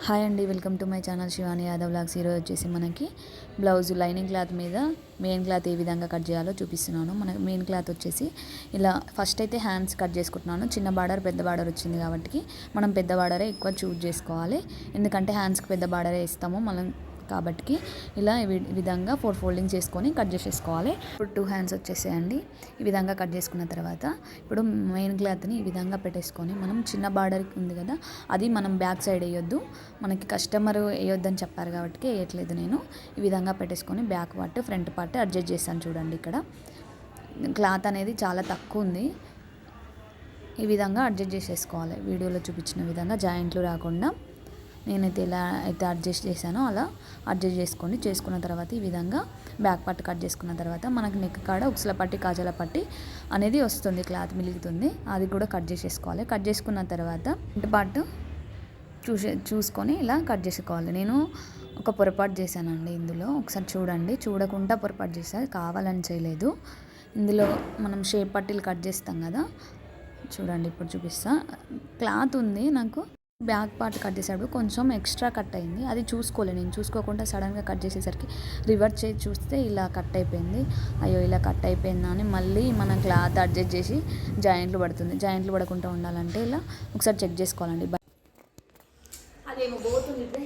Hi అండి, welcome to my channel Shivani Yadav vlogs. ఈరోజు వచ్చేసి మనకి బ్లౌజ్ లైనింగ్ క్లాత్ మీద మెయిన్ క్లాత్ ఏ విధంగా కట్ చేయాలో చూపిస్తున్నాను. మనకి మెయిన్ క్లాత్ వచ్చేసి ఇలా ఫస్ట్ అయితే హ్యాండ్స్ కట్ చేసుకుంటున్నాను. చిన్న బార్డర్ పెద్ద బార్డర్ వచ్చింది కాబట్టి మనం పెద్ద బార్డరే ఎక్కువ చూజ్ చేసుకోవాలి. ఎందుకంటే హ్యాండ్స్కి పెద్ద బార్డరే ఇస్తాము మనం కాబట్టి ఇలా విధంగా 4 ఫోల్డింగ్ చేసుకొని కట్ చేసేసుకోవాలి. ఇప్పుడు 2 హ్యాండ్స్ వచ్చేసేయండి. ఈ విధంగా కట్ చేసుకున్న తర్వాత ఇప్పుడు మెయిన్ క్లాత్ని ఈ విధంగా పెట్టేసుకొని మనం చిన్న బార్డర్ ఉంది కదా, అది మనం బ్యాక్ సైడ్ వేయొద్దు. మనకి కస్టమర్ వేయొద్దని చెప్పారు కాబట్టి వేయట్లేదు నేను. ఈ విధంగా పెట్టేసుకొని back part front part adjust చేస్తాను. చూడండి, ఇక్కడ క్లాత్ అనేది చాలా తక్కువ ఉంది. ఈ విధంగా అడ్జస్ట్ చేసేసుకోవాలి. వీడియోలో చూపించిన విధంగా జాయింట్లు రాకుండా నేనైతే ఎలా అయితే అడ్జస్ట్ చేశానో అలా అడ్జస్ట్ చేసుకున్న తర్వాత ఈ విధంగా బ్యాక్ పార్ట్ కట్ చేసుకున్న తర్వాత మనకి నెక్ కాడ ఉక్సుల పట్టి కాజాల పట్టి అనేది వస్తుంది, క్లాత్ మిలుగుతుంది. అది కూడా కట్ చేసేసుకోవాలి. కట్ చేసుకున్న తర్వాత ఫ్రంట్ పార్ట్ చూసుకొని ఇలా కట్ చేసుకోవాలి. నేను ఒక పొరపాటు చేశానండి ఇందులో, ఒకసారి చూడండి. చూడకుండా పొరపాటు చేశాను, కావాలని చేయలేదు. ఇందులో మనం షేప్ పట్టీలు కట్ చేస్తాం కదా, చూడండి ఇప్పుడు చూపిస్తా. క్లాత్ ఉంది నాకు, బ్యాక్ పార్ట్ కట్ చేసేటప్పుడు కొంచెం ఎక్స్ట్రా కట్ అయింది. అది నేను చూసుకోకుండా సడన్గా కట్ చేసేసరికి రివర్స్ చేసి చూస్తే ఇలా కట్ అయిపోయింది. అయ్యో ఇలా కట్ అయిపోయిందా అని మళ్ళీ మనం క్లాత్ అడ్జస్ట్ చేసి జాయింట్లు పడుతుంది. జాయింట్లు పడకుండా ఉండాలంటే ఇలా ఒకసారి చెక్ చేసుకోవాలండి. అదేమో పోతుంది.